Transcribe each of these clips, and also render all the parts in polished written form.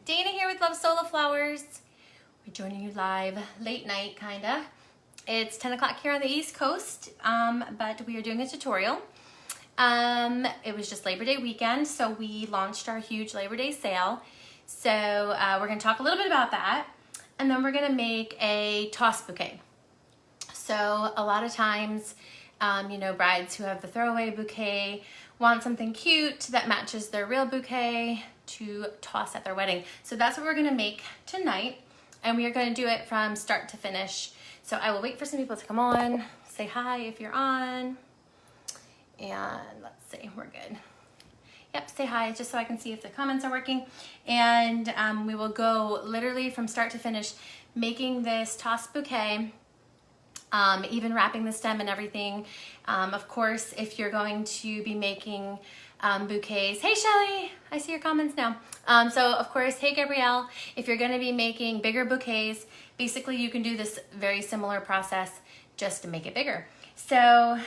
Dana here with Love Sola Flowers. We're joining you live, late night kinda. It's 10 o'clock here on the East Coast, but we are doing a tutorial. It was just Labor Day weekend, so we launched our huge Labor Day sale. So we're gonna talk a little bit about that, and then we're gonna make a toss bouquet. So a lot of times, you know, brides who have the throwaway bouquet want something cute that matches their real bouquet to toss at their wedding. So that's what we're gonna make tonight, and we are gonna do it from start to finish. So I will wait for some people to come on, say hi if you're on, and let's see, we're good. Yep, say hi just so I can see if the comments are working. And we will go literally from start to finish making this toss bouquet, even wrapping the stem and everything. Of course, if you're going to be making bouquets, hey Shelly, I see your comments now. So of course, hey Gabrielle, if you're gonna be making bigger bouquets, basically you can do this very similar process just to make it bigger. So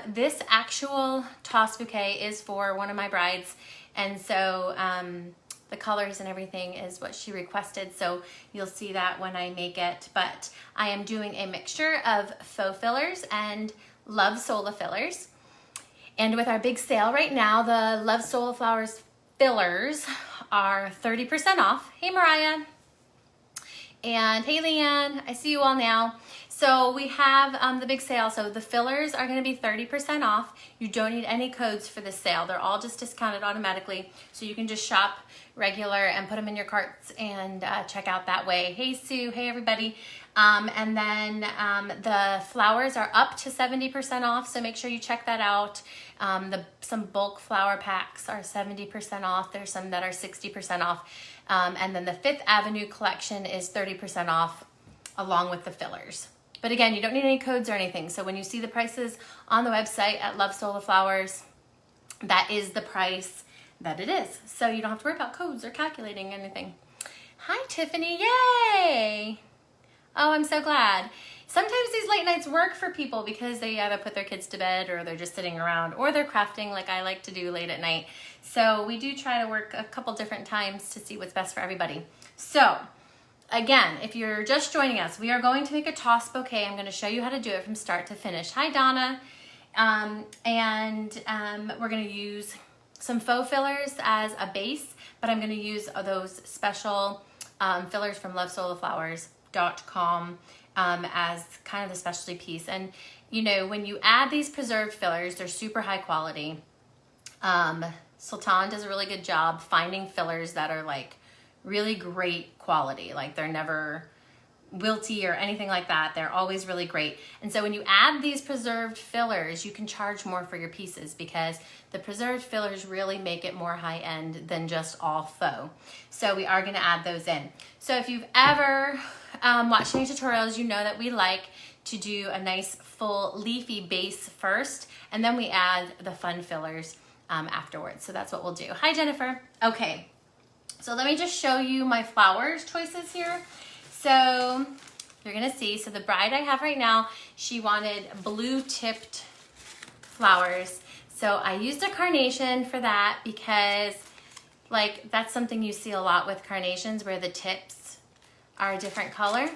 this actual toss bouquet is for one of my brides, and so the colors and everything is what she requested, so you'll see that when I make it. But I am doing a mixture of faux fillers and Love Sola fillers. And with our big sale right now, the Love Sola Flowers fillers are 30% off. Hey Mariah. And hey Leanne, I see you all now. So we have the big sale. So the fillers are gonna be 30% off. You don't need any codes for this sale. They're all just discounted automatically. So you can just shop regular and put them in your carts and check out that way. Hey Sue, hey everybody. And then the flowers are up to 70% off, so make sure you check that out. Some bulk flower packs are 70% off. There's some that are 60% off. And then the Fifth Avenue collection is 30% off along with the fillers. But again, you don't need any codes or anything. So when you see the prices on the website at Love Sola Flowers, that is the price that it is. So you don't have to worry about codes or calculating anything. Hi Tiffany, yay! Oh, I'm so glad. Sometimes these late nights work for people because they either put their kids to bed or they're just sitting around or they're crafting like I like to do late at night. So we do try to work a couple different times to see what's best for everybody. So again, if you're just joining us, we are going to make a toss bouquet. I'm going to show you how to do it from start to finish. Hi Donna. We're going to use some faux fillers as a base, but I'm going to use those special fillers from lovesolaflowers.com as kind of the specialty piece. And you know, when you add these preserved fillers, they're super high quality. Sultan does a really good job finding fillers that are like really great quality, like they're never wilty or anything like that. They're always really great. And so when you add these preserved fillers, you can charge more for your pieces because the preserved fillers really make it more high end than just all faux. So we are going to add those in. So if you've ever watched any tutorials, you know that we like to do a nice full leafy base first, and then we add the fun fillers afterwards. So that's what we'll do. Hi Jennifer. Okay, so let me just show you my flowers choices here. So you're gonna see, so the bride I have right now, she wanted blue tipped flowers. So I used a carnation for that because like that's something you see a lot with carnations where the tips are a different color.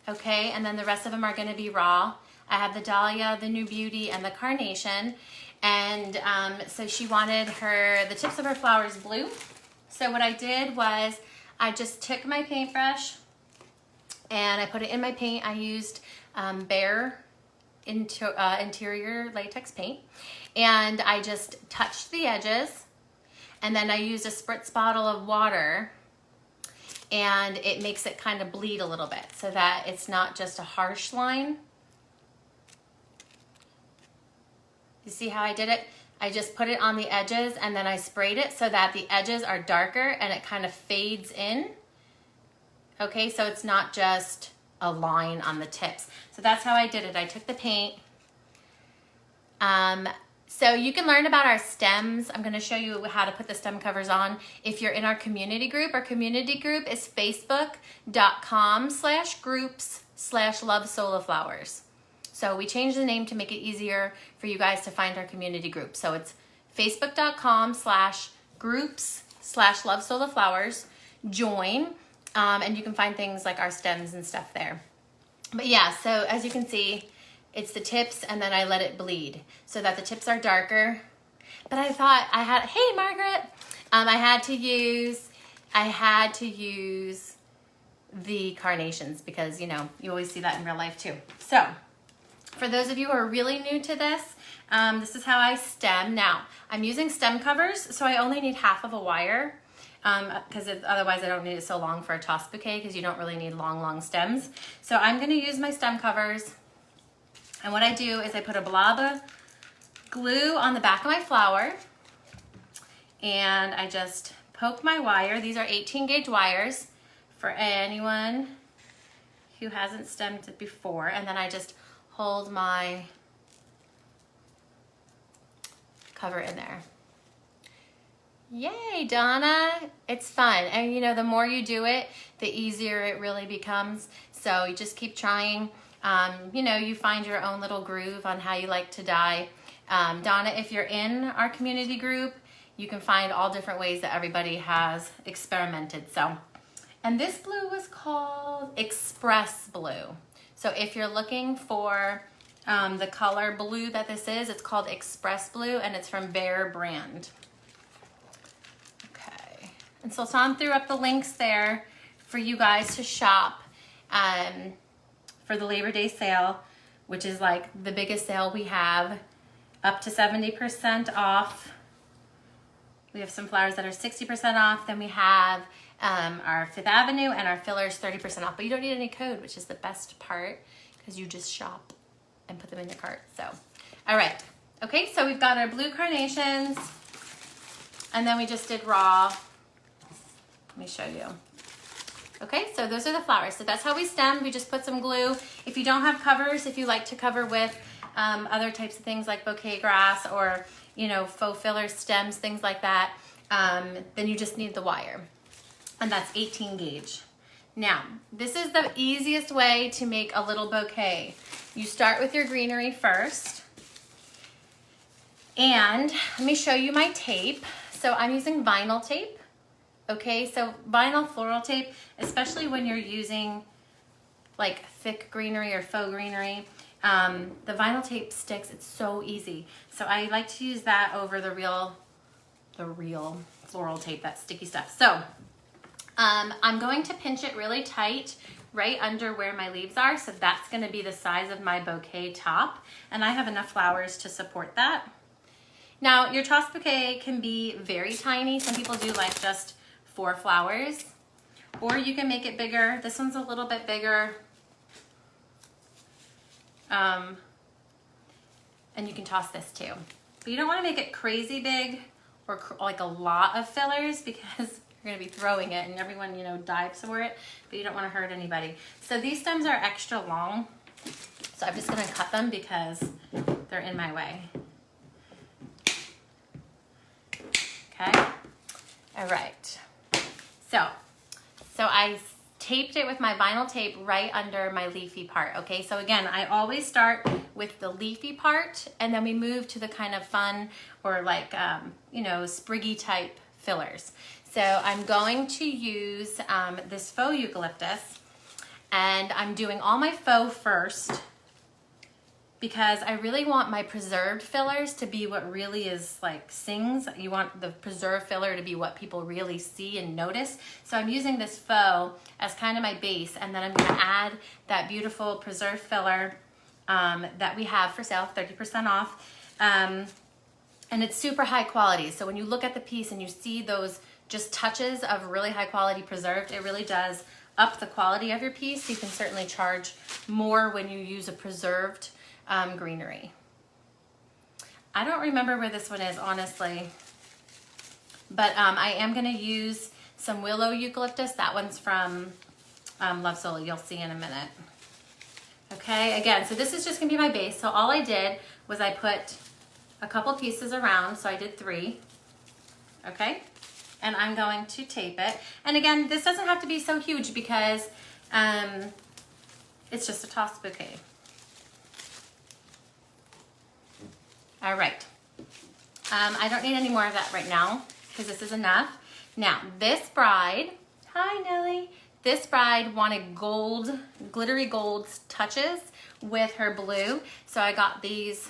Okay, and then the rest of them are gonna be raw. I have the dahlia, the new beauty, and the carnation. And so she wanted the tips of her flowers blue. So what I did was I just took my paintbrush and I put it in my paint. I used Bare interior latex paint, and I just touched the edges, and then I used a spritz bottle of water, and it makes it kind of bleed a little bit so that it's not just a harsh line. You see how I did it? I just put it on the edges and then I sprayed it so that the edges are darker and it kind of fades in. Okay, so it's not just a line on the tips. So that's how I did it. I took the paint. So you can learn about our stems. I'm gonna show you how to put the stem covers on if you're in our community group. Our community group is facebook.com/groups/lovesolaflowers. So we changed the name to make it easier for you guys to find our community group. So it's facebook.com/groups facebook.com/lovesolaflowers. Join, and you can find things like our stems and stuff there. But yeah, so as you can see, it's the tips and then I let it bleed so that the tips are darker. But I thought I had, hey Margaret, I had to use the carnations because, you know, you always see that in real life too. So for those of you who are really new to this, this is how I stem. Now, I'm using stem covers, so I only need half of a wire because otherwise I don't need it so long for a toss bouquet because you don't really need long stems. So I'm going to use my stem covers, and what I do is I put a blob of glue on the back of my flower, and I just poke my wire. These are 18 gauge wires for anyone who hasn't stemmed it before, and then I just hold my cover in there. Yay, Donna. It's fun. And you know, the more you do it, the easier it really becomes. So you just keep trying. You know, you find your own little groove on how you like to dye. Donna, if you're in our community group, you can find all different ways that everybody has experimented. So, and this blue was called Express Blue. So if you're looking for the color blue that this is, it's called Express Blue, and it's from Bear brand. Okay, and so Tom threw up the links there for you guys to shop for the Labor Day sale, which is like the biggest sale we have, up to 70% off. We have some flowers that are 60% off. Then we have our Fifth Avenue and our fillers 30% off, but you don't need any code, which is the best part because you just shop and put them in your cart. So, all right. Okay, so we've got our blue carnations, and then we just did raw. Let me show you. Okay, so those are the flowers. So that's how we stem. We just put some glue. If you don't have covers, if you like to cover with other types of things like bouquet grass or, you know, faux filler stems, things like that, then you just need the wire. And that's 18 gauge. Now, this is the easiest way to make a little bouquet. You start with your greenery first. And let me show you my tape. So I'm using vinyl tape. Okay, so vinyl floral tape, especially when you're using like thick greenery or faux greenery, the vinyl tape sticks. It's so easy. So I like to use that over the real floral tape, that sticky stuff. So I'm going to pinch it really tight right under where my leaves are. So that's going to be the size of my bouquet top. And I have enough flowers to support that. Now, your toss bouquet can be very tiny. Some people do like just 4 flowers, or you can make it bigger. This one's a little bit bigger. And you can toss this too. But you don't want to make it crazy big or like a lot of fillers because you're going to be throwing it and everyone, you know, dives for it, but you don't want to hurt anybody. So these stems are extra long. So I'm just going to cut them because they're in my way. Okay. All right. So I taped it with my vinyl tape right under my leafy part. Okay. So again, I always start with the leafy part and then we move to the kind of fun or like, you know, spriggy type fillers. So I'm going to use this faux eucalyptus, and I'm doing all my faux first because I really want my preserved fillers to be what really is like sings. You want the preserved filler to be what people really see and notice. So I'm using this faux as kind of my base, and then I'm gonna add that beautiful preserved filler that we have for sale, 30% off. And it's super high quality. So when you look at the piece and you see those just touches of really high quality preserved, it really does up the quality of your piece. You can certainly charge more when you use a preserved greenery. I don't remember where this one is, honestly, but I am gonna use some willow eucalyptus. That one's from Love Sola, you'll see in a minute. Okay, again, so this is just gonna be my base. So all I did was I put a couple pieces around, so I did 3, okay? And I'm going to tape it. And again, this doesn't have to be so huge because it's just a toss bouquet. All right. I don't need any more of that right now. because this is enough. Now, this bride, hi Nellie, this bride wanted gold, glittery gold touches with her blue. So I got these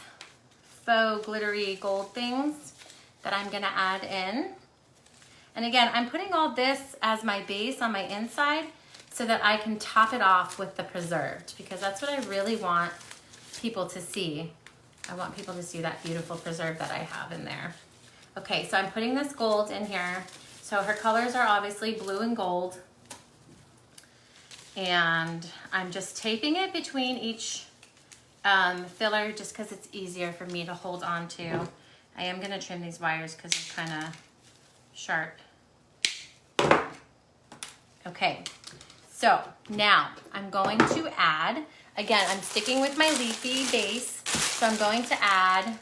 faux glittery gold things that I'm gonna add in. And again, I'm putting all this as my base on my inside so that I can top it off with the preserved, because that's what I really want people to see. I want people to see that beautiful preserve that I have in there. Okay, so I'm putting this gold in here. So her colors are obviously blue and gold. And I'm just taping it between each filler just because it's easier for me to hold on to. I am gonna trim these wires because they're kind of sharp. Okay, so now I'm going to add, again, I'm sticking with my leafy base, so I'm going to add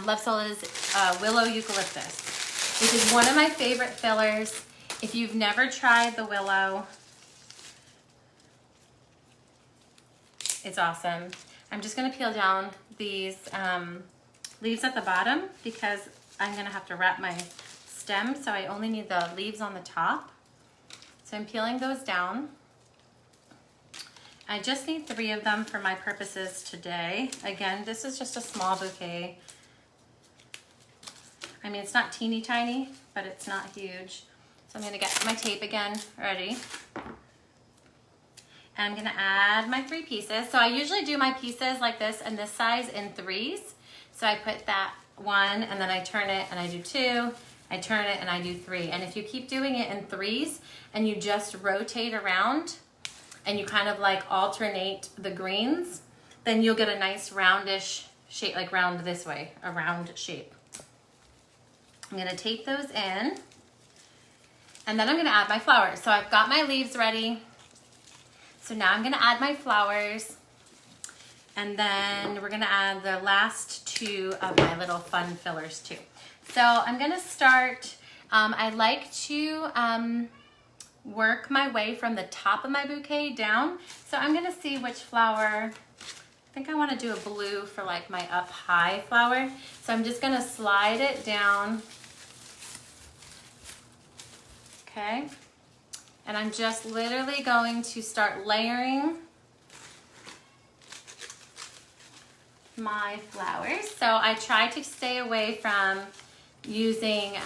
Love Sola's Willow Eucalyptus, which is one of my favorite fillers. If you've never tried the Willow, it's awesome. I'm just gonna peel down these leaves at the bottom because I'm gonna have to wrap my stem, so I only need the leaves on the top. So I'm peeling those down. I just need 3 of them for my purposes today. Again, this is just a small bouquet. I mean, it's not teeny tiny, but it's not huge. So I'm gonna get my tape again ready. And I'm gonna add my 3 pieces. So I usually do my pieces like this and this size in 3s. So I put that 1 and then I turn it and I do 2. I turn it and I do 3. And if you keep doing it in 3s and you just rotate around and you kind of like alternate the greens, then you'll get a nice roundish shape, like round this way, a round shape. I'm gonna tape those in and then I'm gonna add my flowers. So I've got my leaves ready. So now I'm gonna add my flowers and then we're gonna add the last 2 of my little fun fillers too. So I'm gonna start, I like to work my way from the top of my bouquet down. So I'm gonna see which flower, I think I wanna do a blue for like my up high flower. So I'm just gonna slide it down, okay? And I'm just literally going to start layering my flowers. So I try to stay away from using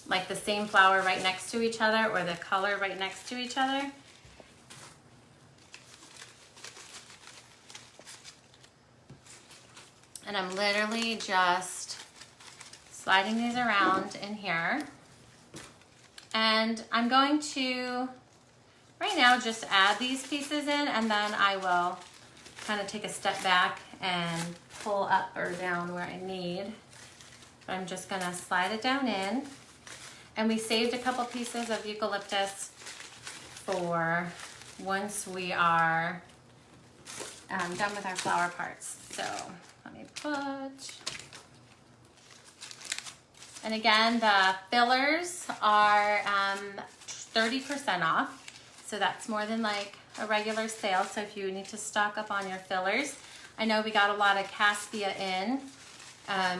like the same flower right next to each other or the color right next to each other. And I'm literally just sliding these around in here. And I'm going to, right now, just add these pieces in and then I will kind of take a step back and pull up or down where I need. But I'm just gonna slide it down in. And we saved a couple pieces of eucalyptus for once we are done with our flower parts. So let me put, and again, the fillers are 30% off. So that's more than like a regular sale. So if you need to stock up on your fillers, I know we got a lot of Caspia in,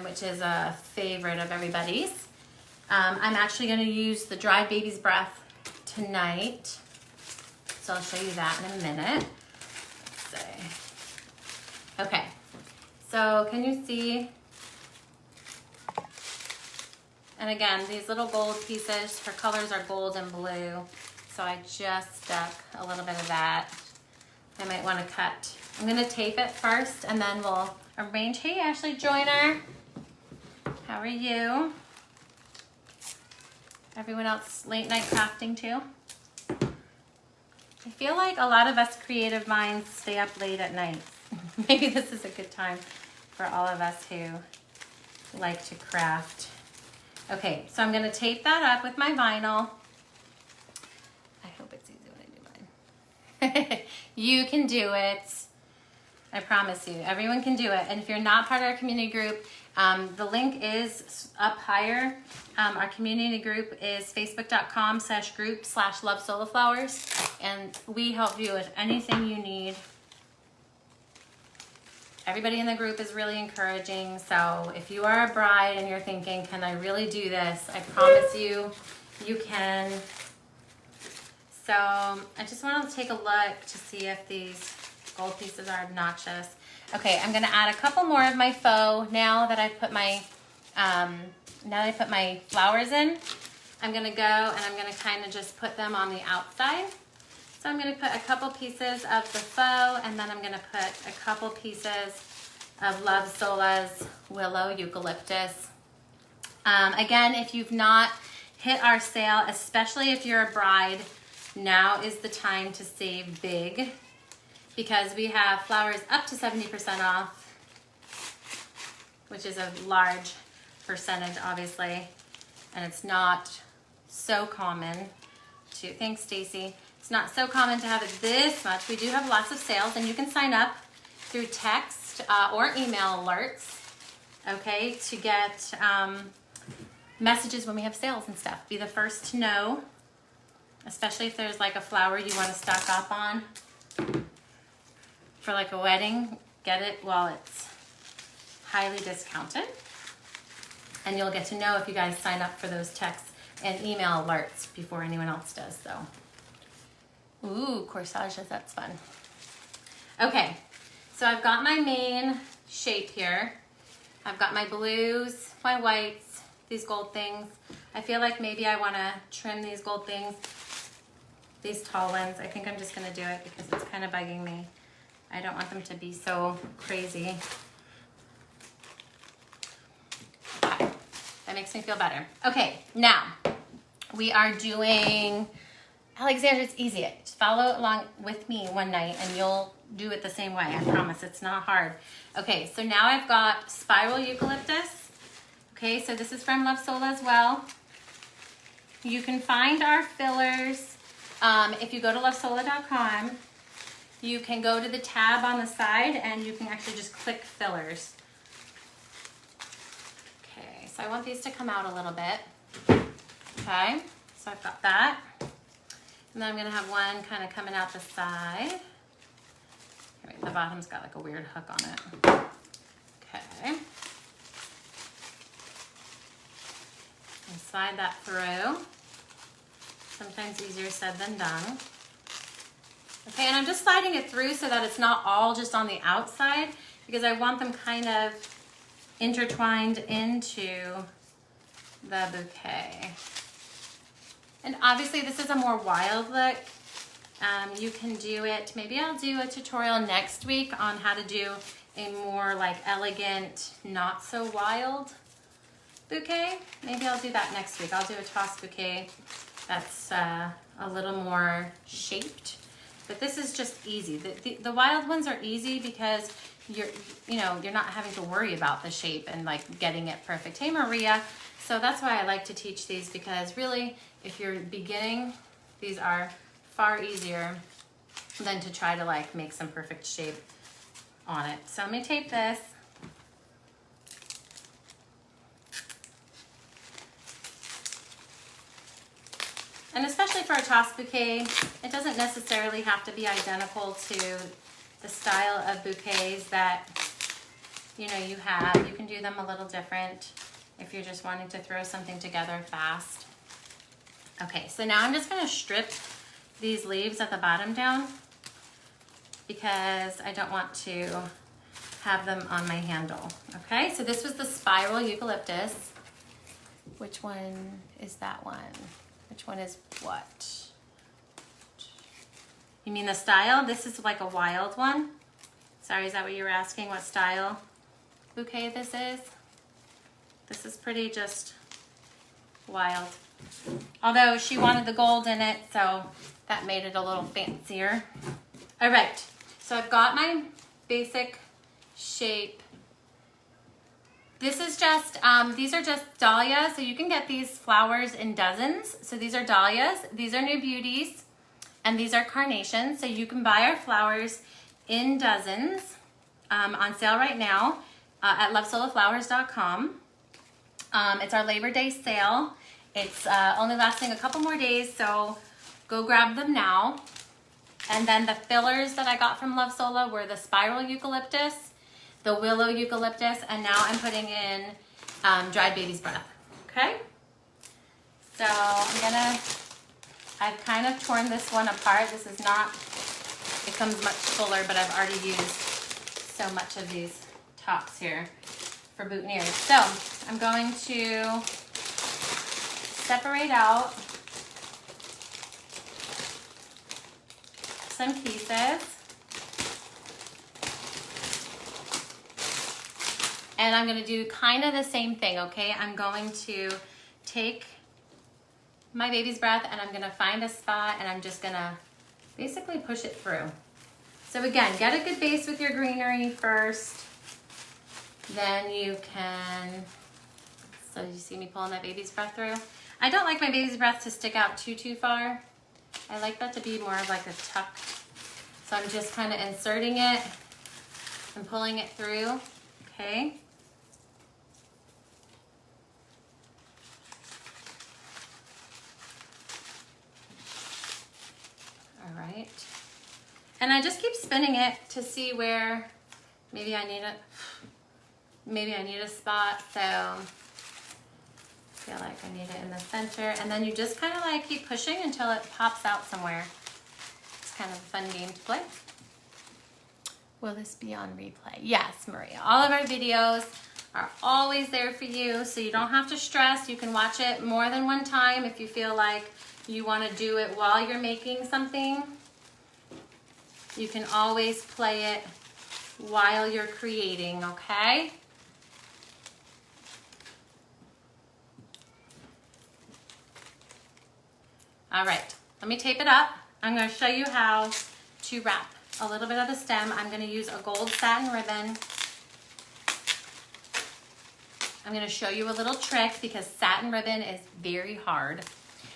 which is a favorite of everybody's. I'm actually gonna use the dried baby's breath tonight. So I'll show you that in a minute. Let's see. Okay, so can you see? And again, these little gold pieces, her colors are gold and blue. So I just stuck a little bit of that. I might wanna cut. I'm gonna tape it first and then we'll arrange. Hey, Ashley Joyner. How are you? Everyone else late night crafting too? I feel like a lot of us creative minds stay up late at night. Maybe this is a good time for all of us who like to craft. Okay, so I'm gonna tape that up with my vinyl. I hope it's easy when I do mine. You can do it. I promise you, everyone can do it. And if you're not part of our community group, the link is up higher. Our community group is facebook.com/group/lovesolaflowers. And we help you with anything you need. Everybody in the group is really encouraging. So if you are a bride and you're thinking, can I really do this? I promise you, you can. So I just want to take a look to see if these gold pieces are obnoxious. Okay, I'm gonna add a couple more of my faux now that I've put my, flowers in. I'm gonna go and I'm gonna kind of just put them on the outside. So I'm gonna put a couple pieces of the faux, and then I'm gonna put a couple pieces of Love Sola's Willow Eucalyptus. Again, if you've not hit our sale, especially if you're a bride, now is the time to save big, because we have flowers up to 70% off, which is a large percentage, obviously, and it's not so common to, thanks Stacy, it's not so common to have it this much. We do have lots of sales, and you can sign up through text or email alerts, okay, to get messages when we have sales and stuff. Be the first to know, especially if there's like a flower you want to stock up on for like a wedding. Get it while it's highly discounted, and you'll get to know if you guys sign up for those texts and email alerts before anyone else does. So, ooh, corsages, that's fun. Okay, so I've got my main shape here. I've got my blues, my whites, these gold things. I feel like maybe I want to trim these gold things, these tall ones. I think I'm just going to do it because it's kind of bugging me. I don't want them to be so crazy. Okay, that makes me feel better. Okay, now we are doing, Alexandra, it's easy. Just follow along with me one night and you'll do it the same way. I promise, it's not hard. Okay, so now I've got Spiral Eucalyptus. Okay, so this is from Love Sola as well. You can find our fillers if you go to lovesola.com. You can go to the tab on the side and you can actually just click fillers. Okay, so I want these to come out a little bit. Okay, so I've got that. And then I'm gonna have one kind of coming out the side. Wait, the bottom's got like a weird hook on it. Okay. And slide that through. Sometimes easier said than done. Okay, and I'm just sliding it through so that it's not all just on the outside, because I want them kind of intertwined into the bouquet. And obviously this is a more wild look. You can do it, maybe I'll do a tutorial next week on how to do a more like elegant, not so wild bouquet. Maybe I'll do that next week. I'll do a tossed bouquet that's a little more shaped. But this is just easy. The wild ones are easy because you're not having to worry about the shape and like getting it perfect. Hey Maria. So that's why I like to teach these, because really if you're beginning, these are far easier than to try to like make some perfect shape on it. So let me tape this. And especially for a toss bouquet, it doesn't necessarily have to be identical to the style of bouquets that you have. You can do them a little different if you're just wanting to throw something together fast. Okay, so now I'm just gonna strip these leaves at the bottom down because I don't want to have them on my handle. Okay, so this was the Spiral Eucalyptus. Which one is that one? Which one is what? You mean the style? This is like a wild one. Sorry, is that what you were asking? What style bouquet this is? This is pretty just wild. Although she wanted the gold in it, so that made it a little fancier. All right, so I've got my basic shape. This is just, these are just dahlias, so you can get these flowers in dozens. So these are dahlias, these are new beauties, and these are carnations. So you can buy our flowers in dozens on sale right now at lovesolaflowers.com. It's our Labor Day sale. It's only lasting a couple more days, so go grab them now. And then the fillers that I got from Love Sola were the Spiral Eucalyptus, the willow eucalyptus, and now I'm putting in dried baby's breath, okay? So I've kind of torn this one apart. This is not, it comes much fuller, but I've already used so much of these tops here for boutonnieres. So I'm going to separate out some pieces. And I'm gonna do kind of the same thing, okay? I'm going to take my baby's breath and I'm gonna find a spot and I'm just gonna basically push it through. So again, get a good base with your greenery first. Then you can, so you see me pulling that baby's breath through? I don't like my baby's breath to stick out too far. I like that to be more of like a tuck. So I'm just kind of inserting it and pulling it through, okay? All right. And I just keep spinning it to see where maybe I need a spot. So I feel like I need it in the center. And then you just kind of like keep pushing until it pops out somewhere. It's kind of a fun game to play. Will this be on replay? Yes, Maria. All of our videos are always there for you, so you don't have to stress. You can watch it more than one time if you feel like you want to do it while you're making something. You can always play it while you're creating, okay? All right, let me tape it up. I'm going to show you how to wrap a little bit of the stem. I'm going to use a gold satin ribbon. I'm going to show you a little trick because satin ribbon is very hard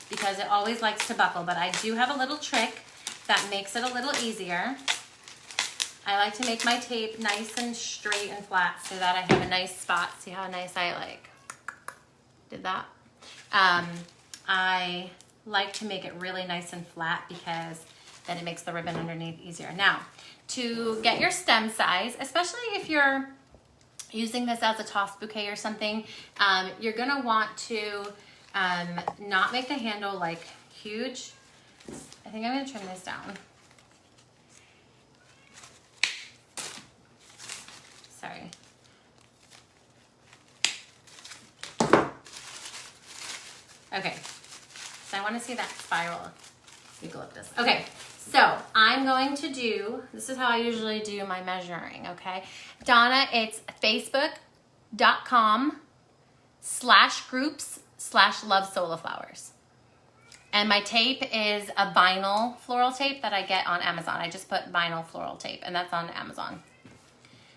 because it always likes to buckle, but I do have a little trick that makes it a little easier. I like to make my tape nice and straight and flat so that I have a nice spot. See how nice I like did that? I like to make it really nice and flat because then it makes the ribbon underneath easier. Now, to get your stem size, especially if you're using this as a toss bouquet or something, you're gonna want to not make the handle like huge. I think I'm gonna trim this down. Sorry. Okay, so I wanna see that spiral eucalyptus. Okay, so I'm going to do, this is how I usually do my measuring, okay? Donna, it's facebook.com/groups/love-soliflowers. And my tape is a vinyl floral tape that I get on Amazon. I just put vinyl floral tape and that's on Amazon.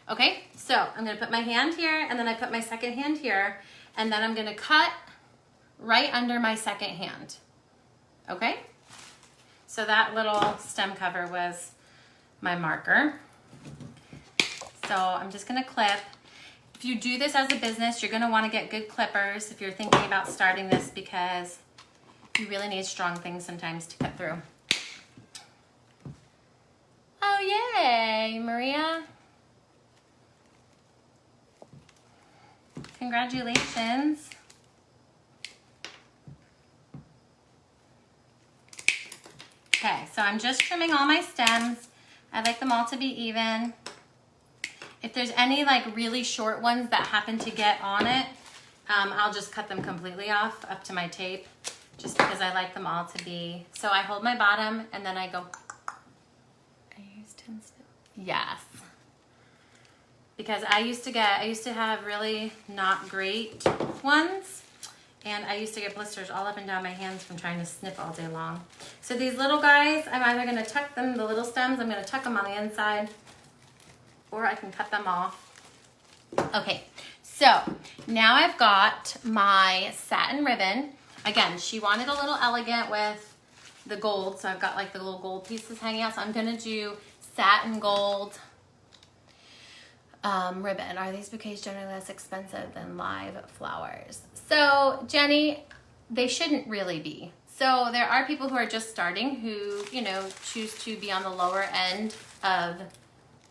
Okay, so I'm gonna put my hand here and then I put my second hand here and then I'm gonna cut right under my second hand, okay? So that little stem cover was my marker. So I'm just gonna clip. If you do this as a business, you're gonna wanna get good clippers if you're thinking about starting this because you really need strong things sometimes to cut through. Oh, yay, Maria. Congratulations. Okay, so I'm just trimming all my stems. I like them all to be even. If there's any like really short ones that happen to get on it, I'll just cut them completely off up to my tape just because I like them all to be. So I hold my bottom and then I go. I use 10 still. Yes. Because I used to have really not great ones. And I used to get blisters all up and down my hands from trying to snip all day long. So these little guys, I'm either gonna tuck them, the little stems, I'm gonna tuck them on the inside, or I can cut them off. Okay, so now I've got my satin ribbon. Again, she wanted a little elegant with the gold, so I've got like the little gold pieces hanging out. So I'm gonna do satin gold ribbon. Are these bouquets generally less expensive than live flowers? So Jenny, they shouldn't really be. So there are people who are just starting who, you know, choose to be on the lower end of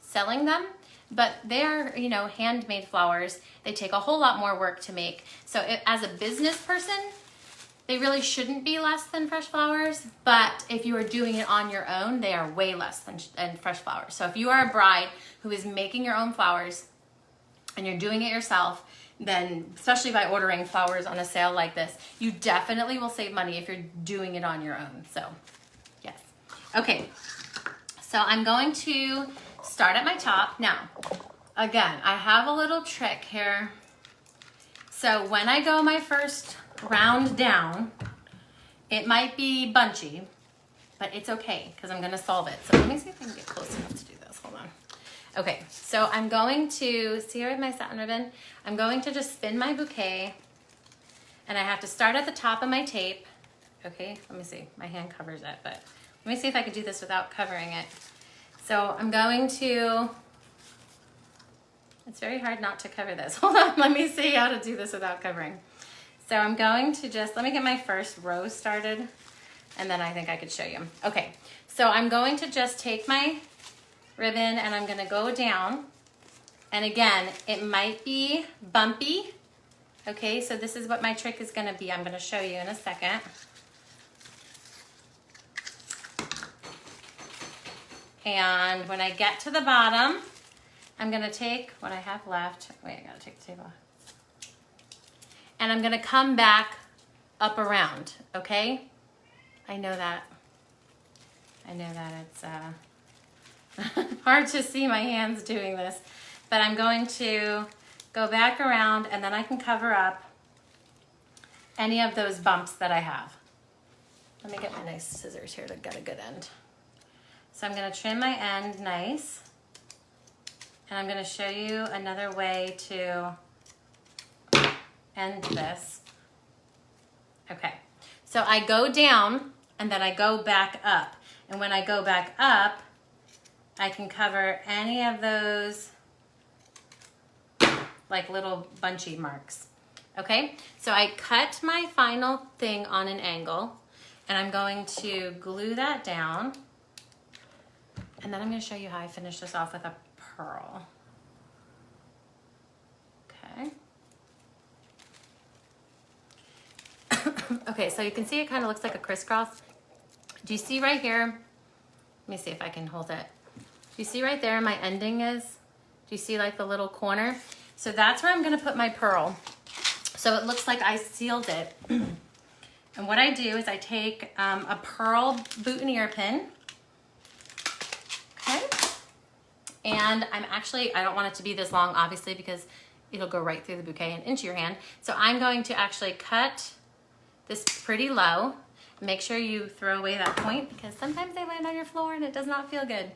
selling them. but they are, you know, handmade flowers. They take a whole lot more work to make. So as a business person, they really shouldn't be less than fresh flowers, but if you are doing it on your own, they are way less than fresh flowers. So if you are a bride who is making your own flowers and you're doing it yourself, then especially by ordering flowers on a sale like this, you definitely will save money if you're doing it on your own. So yes. Okay, so I'm going to start at my top. Now, again, I have a little trick here. So when I go my first round down, it might be bunchy, but it's okay because I'm gonna solve it. So let me see if I can get close enough to do this. Hold on. Okay, so I'm going to, see here with my satin ribbon, I'm going to just spin my bouquet, and I have to start at the top of my tape. Okay, let me see, my hand covers it, but let me see if I can do this without covering it. So I'm going to, it's very hard not to cover this. Hold on, let me see how to do this without covering. So I'm going to just, let me get my first row started, and then I think I could show you. Okay, so I'm going to just take my ribbon and I'm gonna go down. And again, it might be bumpy. Okay, so this is what my trick is gonna be. I'm gonna show you in a second. And when I get to the bottom, I'm gonna take what I have left. Wait, I gotta take the tape off. And I'm gonna come back up around, okay? I know that it's hard to see my hands doing this, but I'm going to go back around and then I can cover up any of those bumps that I have. Let me get my nice scissors here to get a good end. So I'm gonna trim my end nice, and I'm gonna show you another way to end this. Okay, so I go down and then I go back up. And when I go back up, I can cover any of those like little bunchy marks. Okay, so I cut my final thing on an angle, and I'm going to glue that down. And then I'm going to show you how I finish this off with a pearl. Okay. Okay, so you can see it kind of looks like a crisscross. Do you see right here? Let me see if I can hold it. Do you see right there my ending is? Do you see like the little corner? So that's where I'm going to put my pearl. So it looks like I sealed it. And what I do is I take a pearl boutonniere pin. Okay. And I don't want it to be this long, obviously, because it'll go right through the bouquet and into your hand. So I'm going to actually cut this pretty low. Make sure you throw away that point because sometimes they land on your floor and it does not feel good.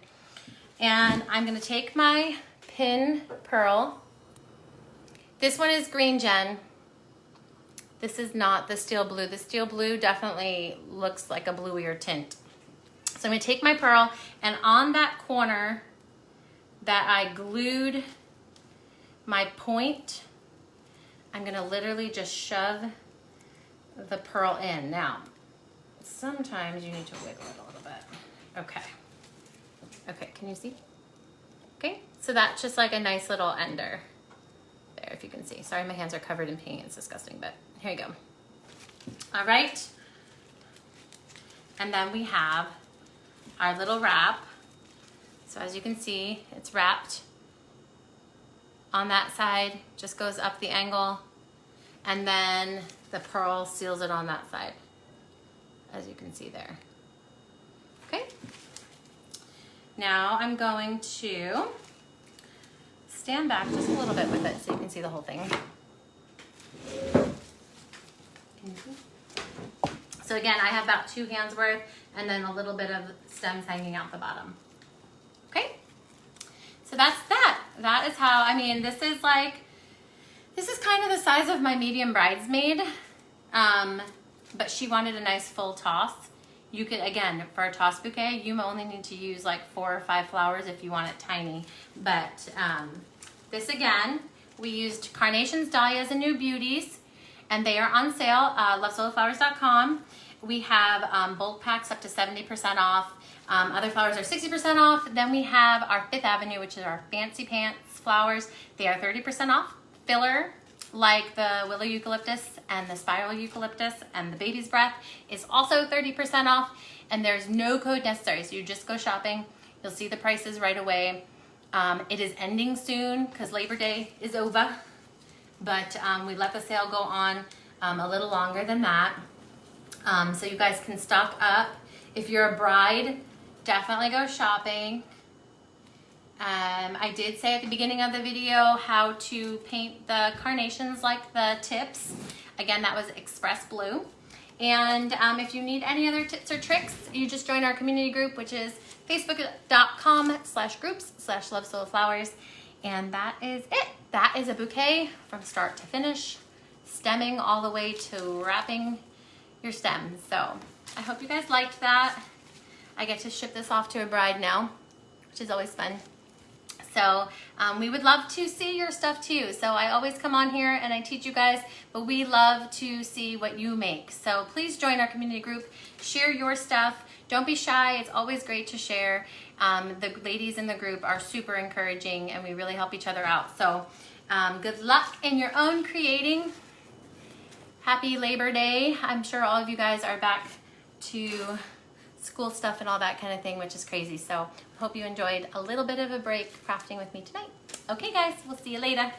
And I'm going to take my pin pearl. This one is green, Jen. This is not the steel blue. The steel blue definitely looks like a bluier tint. So I'm going to take my pearl, and on that corner that I glued my point, I'm going to literally just shove the pearl in. Now, sometimes you need to wiggle it a little bit. Okay. Okay, can you see? Okay, so that's just like a nice little ender there, if you can see. Sorry, my hands are covered in paint. It's disgusting, but here you go. All right. And then we have our little wrap. So as you can see, it's wrapped on that side, just goes up the angle, and then the pearl seals it on that side, as you can see there. Okay. Now I'm going to stand back just a little bit with it so you can see the whole thing. So again, I have about 2 hands worth and then a little bit of stems hanging out the bottom. Okay, so that's that. That is how, I mean, this is kind of the size of my medium bridesmaid, but she wanted a nice full toss. You could, again, for a toss bouquet, you only need to use like 4 or 5 flowers if you want it tiny. But this again, we used carnations, dahlias, and new beauties, and they are on sale, lovesoloflowers.com. we have bulk packs up to 70% off. Other flowers are 60% off. Then we have our Fifth Avenue, which is our Fancy Pants flowers. They are 30% off. Filler, like the willow eucalyptus and the spiral eucalyptus and the baby's breath, is also 30% off. And there's no code necessary, so you just go shopping. You'll see the prices right away. It is ending soon because Labor Day is over, but we let the sale go on a little longer than that. So you guys can stock up. If you're a bride, definitely go shopping. I did say at the beginning of the video how to paint the carnations like the tips. Again, that was Express Blue. And if you need any other tips or tricks, you just join our community group, which is facebook.com/groups/lovesoloflowers. And that is it. That is a bouquet from start to finish, stemming all the way to wrapping your stems. So I hope you guys liked that. I get to ship this off to a bride now, which is always fun. So we would love to see your stuff too. So I always come on here and I teach you guys, but we love to see what you make. So please join our community group, share your stuff. Don't be shy, it's always great to share. The ladies in the group are super encouraging and we really help each other out. So good luck in your own creating. Happy Labor Day. I'm sure all of you guys are back to school stuff and all that kind of thing, which is crazy. So hope you enjoyed a little bit of a break crafting with me tonight. Okay guys, we'll see you later.